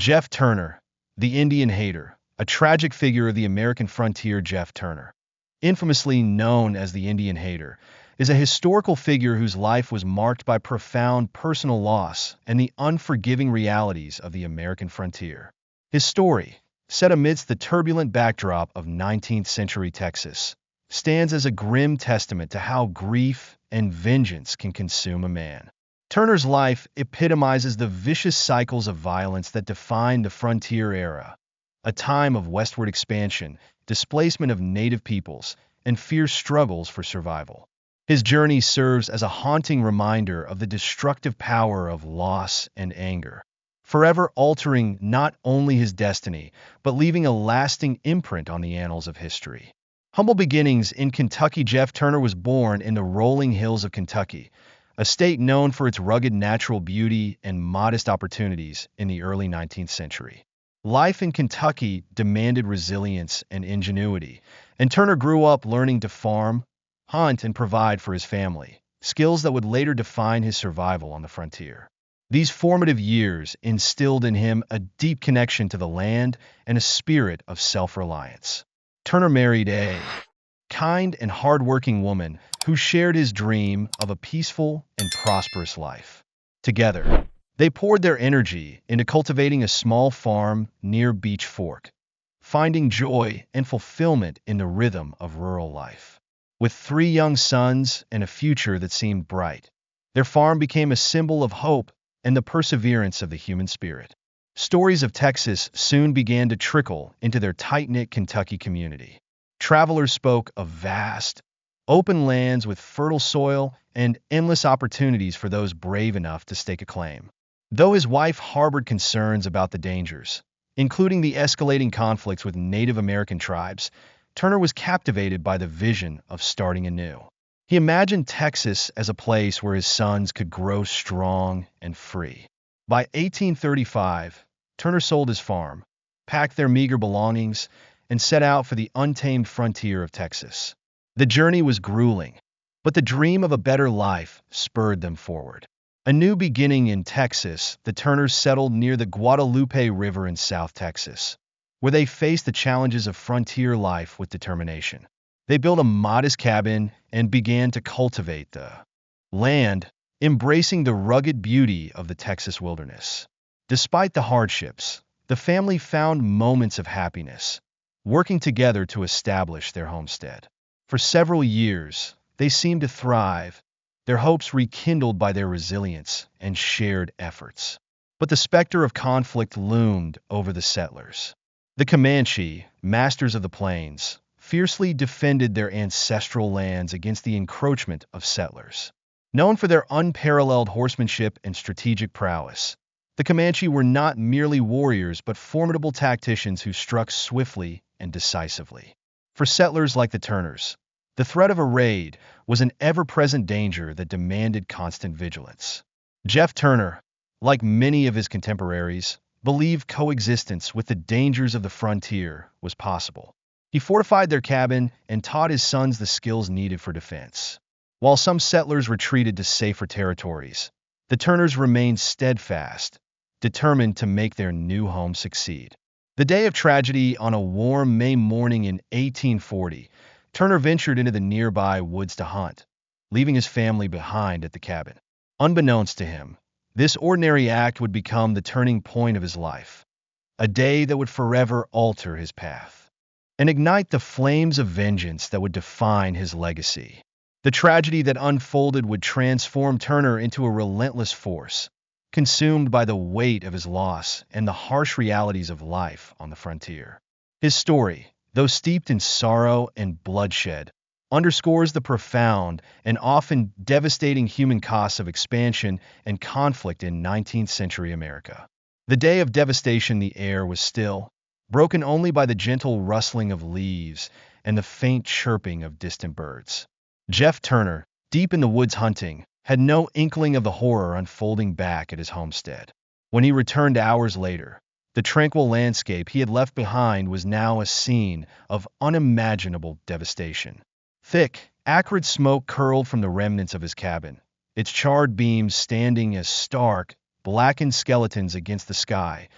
Jeff Turner, the Indian hater, a tragic figure of the American frontier. Jeff Turner, infamously known as the Indian hater, is a historical figure whose life was marked by profound personal loss and the unforgiving realities of the American frontier. His story, set amidst the turbulent backdrop of 19th century Texas, stands as a grim testament to how grief and vengeance can consume a man. Turner's life epitomizes the vicious cycles of violence that defined the frontier era, a time of westward expansion, displacement of native peoples, and fierce struggles for survival. His journey serves as a haunting reminder of the destructive power of loss and anger, forever altering not only his destiny, but leaving a lasting imprint on the annals of history. Humble beginnings in Kentucky. Jeff Turner was born in the rolling hills of Kentucky, a state known for its rugged natural beauty and modest opportunities in the early 19th century. Life in Kentucky demanded resilience and ingenuity, and Turner grew up learning to farm, hunt, and provide for his family, skills that would later define his survival on the frontier. These formative years instilled in him a deep connection to the land and a spirit of self-reliance. Turner married a kind and hard-working woman who shared his dream of a peaceful and prosperous life. Together, they poured their energy into cultivating a small farm near Beach Fork, finding joy and fulfillment in the rhythm of rural life. With 3 young sons and a future that seemed bright, their farm became a symbol of hope and the perseverance of the human spirit. Stories of Texas soon began to trickle into their tight-knit Kentucky community. Travelers spoke of vast, open lands with fertile soil and endless opportunities for those brave enough to stake a claim. Though his wife harbored concerns about the dangers, including the escalating conflicts with Native American tribes, Turner was captivated by the vision of starting anew. He imagined Texas as a place where his sons could grow strong and free. By 1835, Turner sold his farm, packed their meager belongings, and set out for the untamed frontier of Texas. The journey was grueling, but the dream of a better life spurred them forward. A new beginning in Texas, the Turners settled near the Guadalupe River in South Texas, where they faced the challenges of frontier life with determination. They built a modest cabin and began to cultivate the land, embracing the rugged beauty of the Texas wilderness. Despite the hardships, the family found moments of happiness, working together to establish their homestead. For several years, they seemed to thrive, their hopes rekindled by their resilience and shared efforts. But the specter of conflict loomed over the settlers. The Comanche, masters of the plains, fiercely defended their ancestral lands against the encroachment of settlers. Known for their unparalleled horsemanship and strategic prowess, the Comanche were not merely warriors but formidable tacticians who struck swiftly and decisively. For settlers like the Turners, the threat of a raid was an ever-present danger that demanded constant vigilance. Jeff Turner, like many of his contemporaries, believed coexistence with the dangers of the frontier was possible. He fortified their cabin and taught his sons the skills needed for defense. While some settlers retreated to safer territories, the Turners remained steadfast, determined to make their new home succeed. The day of tragedy, on a warm May morning in 1840, Turner ventured into the nearby woods to hunt, leaving his family behind at the cabin. Unbeknownst to him, this ordinary act would become the turning point of his life, a day that would forever alter his path and ignite the flames of vengeance that would define his legacy. The tragedy that unfolded would transform Turner into a relentless force, consumed by the weight of his loss and the harsh realities of life on the frontier. His story, though steeped in sorrow and bloodshed, underscores the profound and often devastating human costs of expansion and conflict in 19th century America. The day of devastation, the air was still, broken only by the gentle rustling of leaves and the faint chirping of distant birds. Jeff Turner, deep in the woods hunting, had no inkling of the horror unfolding back at his homestead. When he returned hours later, the tranquil landscape he had left behind was now a scene of unimaginable devastation. Thick, acrid smoke curled from the remnants of his cabin, its charred beams standing as stark, blackened skeletons against the sky,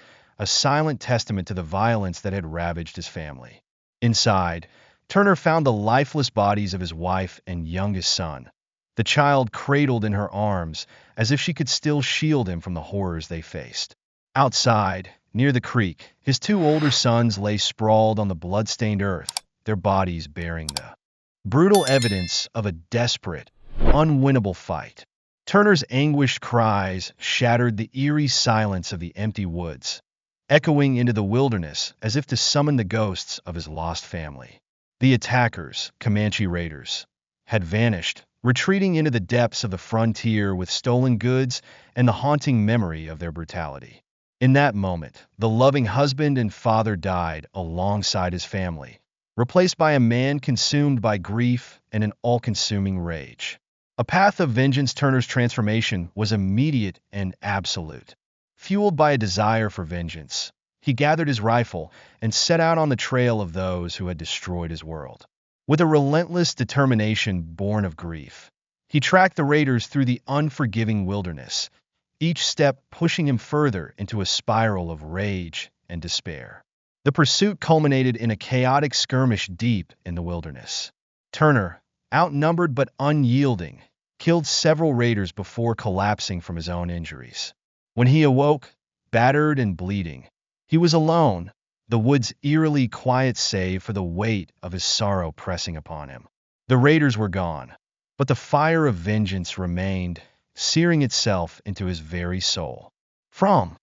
a silent testament to the violence that had ravaged his family. Inside, Turner found the lifeless bodies of his wife and youngest son, the child cradled in her arms as if she could still shield him from the horrors they faced. Outside, near the creek, his two older sons lay sprawled on the blood-stained earth, their bodies bearing the brutal evidence of a desperate, unwinnable fight. Turner's anguished cries shattered the eerie silence of the empty woods, echoing into the wilderness as if to summon the ghosts of his lost family. The attackers, Comanche raiders, had vanished, retreating into the depths of the frontier with stolen goods and the haunting memory of their brutality. In that moment, the loving husband and father died alongside his family, replaced by a man consumed by grief and an all-consuming rage. A path of vengeance. Turner's transformation was immediate and absolute. Fueled by a desire for vengeance, he gathered his rifle and set out on the trail of those who had destroyed his world. With a relentless determination born of grief, he tracked the raiders through the unforgiving wilderness, each step pushing him further into a spiral of rage and despair. The pursuit culminated in a chaotic skirmish deep in the wilderness. Turner, outnumbered but unyielding, killed several raiders before collapsing from his own injuries. When he awoke, battered and bleeding, he was alone, the woods eerily quiet save for the weight of his sorrow pressing upon him. The raiders were gone, but the fire of vengeance remained, searing itself into his very soul. From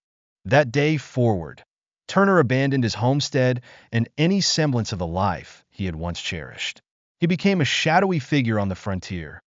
that day forward, Turner abandoned his homestead and any semblance of the life he had once cherished. He became a shadowy figure on the frontier,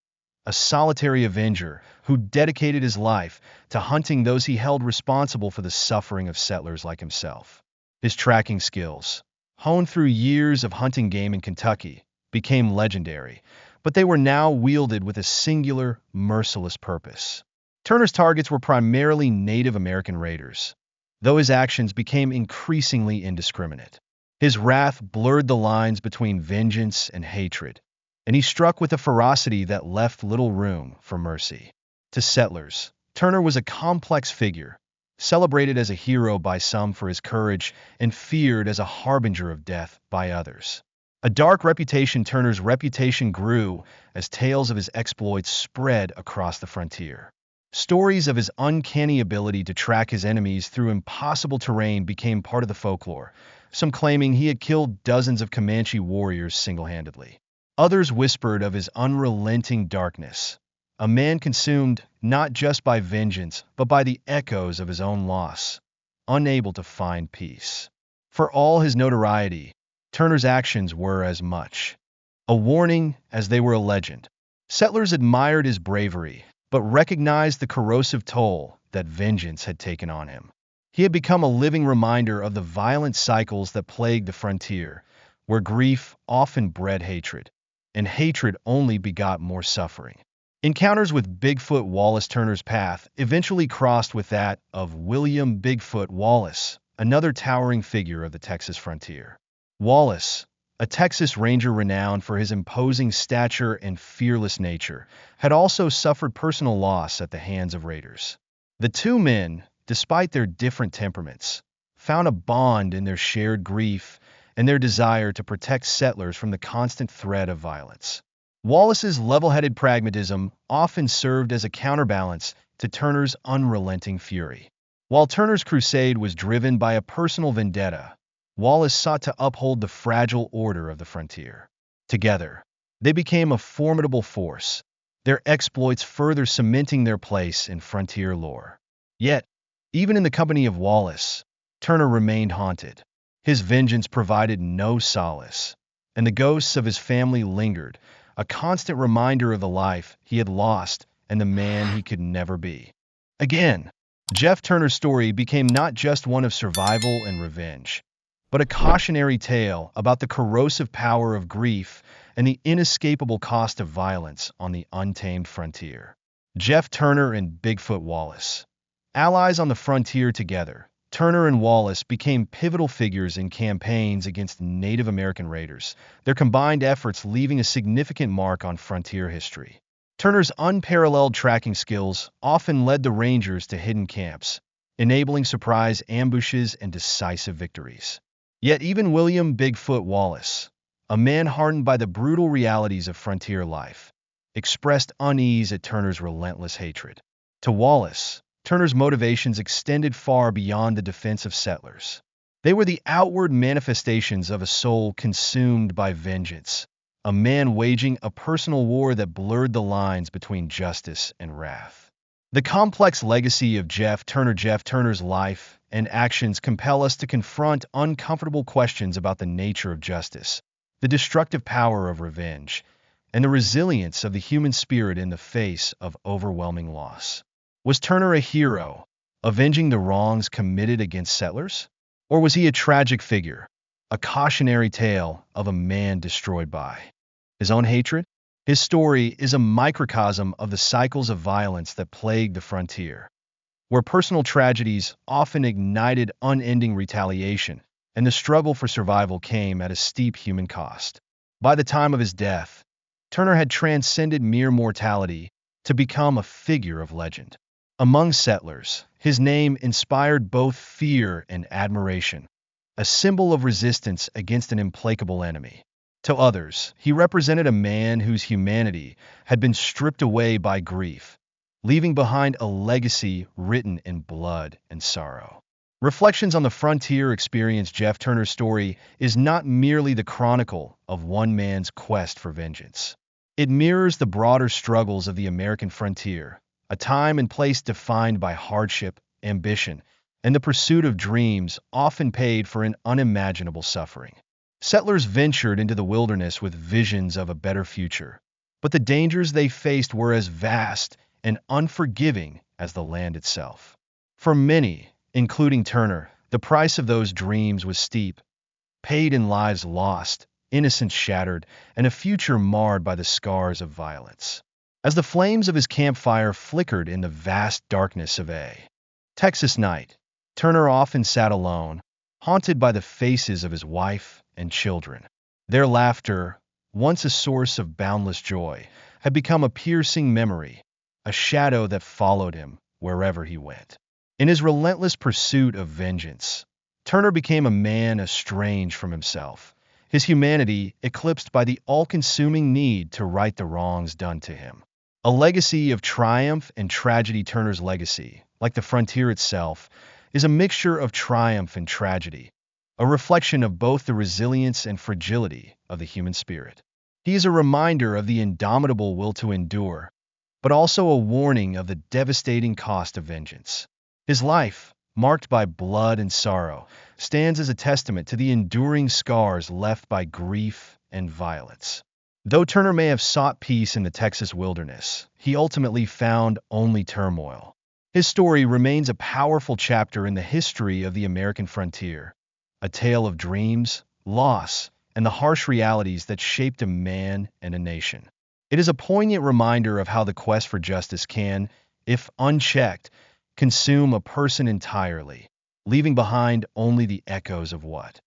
a solitary avenger who dedicated his life to hunting those he held responsible for the suffering of settlers like himself. His tracking skills, honed through years of hunting game in Kentucky, became legendary, but they were now wielded with a singular, merciless purpose. Turner's targets were primarily Native American raiders, though his actions became increasingly indiscriminate. His wrath blurred the lines between vengeance and hatred, and he struck with a ferocity that left little room for mercy. To settlers, Turner was a complex figure, celebrated as a hero by some for his courage and feared as a harbinger of death by others. A dark reputation. Turner's reputation grew as tales of his exploits spread across the frontier. Stories of his uncanny ability to track his enemies through impossible terrain became part of the folklore, some claiming he had killed dozens of Comanche warriors single-handedly. Others whispered of his unrelenting darkness, a man consumed not just by vengeance, but by the echoes of his own loss, unable to find peace. For all his notoriety, Turner's actions were as much a warning as they were a legend. Settlers admired his bravery, but recognized the corrosive toll that vengeance had taken on him. He had become a living reminder of the violent cycles that plagued the frontier, where grief often bred hatred, and hatred only begot more suffering. Encounters with Bigfoot Wallace. Turner's path eventually crossed with that of William Bigfoot Wallace, another towering figure of the Texas frontier. Wallace, a Texas Ranger renowned for his imposing stature and fearless nature, had also suffered personal loss at the hands of raiders. The two men, despite their different temperaments, found a bond in their shared grief and their desire to protect settlers from the constant threat of violence. Wallace's level-headed pragmatism often served as a counterbalance to Turner's unrelenting fury. While Turner's crusade was driven by a personal vendetta, Wallace sought to uphold the fragile order of the frontier. Together, they became a formidable force, their exploits further cementing their place in frontier lore. Yet, even in the company of Wallace, Turner remained haunted. His vengeance provided no solace, and the ghosts of his family lingered, a constant reminder of the life he had lost and the man he could never be. Again, Jeff Turner's story became not just one of survival and revenge, but a cautionary tale about the corrosive power of grief and the inescapable cost of violence on the untamed frontier. Jeff Turner and Bigfoot Wallace. Allies on the frontier together, Turner and Wallace became pivotal figures in campaigns against Native American raiders, their combined efforts leaving a significant mark on frontier history. Turner's unparalleled tracking skills often led the Rangers to hidden camps, enabling surprise ambushes and decisive victories. Yet even William Bigfoot Wallace, a man hardened by the brutal realities of frontier life, expressed unease at Turner's relentless hatred. To Wallace, Turner's motivations extended far beyond the defense of settlers. They were the outward manifestations of a soul consumed by vengeance, a man waging a personal war that blurred the lines between justice and wrath. The complex legacy of Jeff Turner's life and actions compel us to confront uncomfortable questions about the nature of justice, the destructive power of revenge, and the resilience of the human spirit in the face of overwhelming loss. Was Turner a hero, avenging the wrongs committed against settlers? Or was he a tragic figure, a cautionary tale of a man destroyed by his own hatred? His story is a microcosm of the cycles of violence that plagued the frontier, where personal tragedies often ignited unending retaliation, and the struggle for survival came at a steep human cost. By the time of his death, Turner had transcended mere mortality to become a figure of legend. Among settlers, his name inspired both fear and admiration, a symbol of resistance against an implacable enemy. To others, he represented a man whose humanity had been stripped away by grief, leaving behind a legacy written in blood and sorrow. Reflections on the Frontier Experience. Jeff Turner's story is not merely the chronicle of one man's quest for vengeance. It mirrors the broader struggles of the American frontier, a time and place defined by hardship, ambition, and the pursuit of dreams often paid for in unimaginable suffering. Settlers ventured into the wilderness with visions of a better future, but the dangers they faced were as vast and unforgiving as the land itself. For many, including Turner, the price of those dreams was steep, paid in lives lost, innocence shattered, and a future marred by the scars of violence. As the flames of his campfire flickered in the vast darkness of a Texas night, Turner often sat alone, haunted by the faces of his wife and children. Their laughter, once a source of boundless joy, had become a piercing memory, a shadow that followed him wherever he went. In his relentless pursuit of vengeance, Turner became a man estranged from himself, his humanity eclipsed by the all-consuming need to right the wrongs done to him. A legacy of triumph and tragedy. Turner's legacy, like the frontier itself, is a mixture of triumph and tragedy, a reflection of both the resilience and fragility of the human spirit. He is a reminder of the indomitable will to endure, but also a warning of the devastating cost of vengeance. His life, marked by blood and sorrow, stands as a testament to the enduring scars left by grief and violence. Though Turner may have sought peace in the Texas wilderness, he ultimately found only turmoil. His story remains a powerful chapter in the history of the American frontier, a tale of dreams, loss, and the harsh realities that shaped a man and a nation. It is a poignant reminder of how the quest for justice can, if unchecked, consume a person entirely, leaving behind only the echoes of what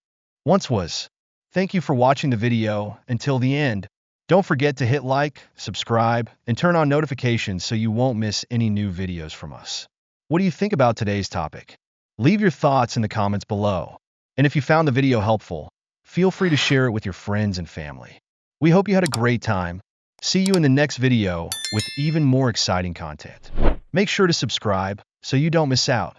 once was. Thank you for watching the video until the end. Don't forget to hit like, subscribe, and turn on notifications so you won't miss any new videos from us. What do you think about today's topic? Leave your thoughts in the comments below. And if you found the video helpful, feel free to share it with your friends and family. We hope you had a great time. See you in the next video with even more exciting content. Make sure to subscribe so you don't miss out.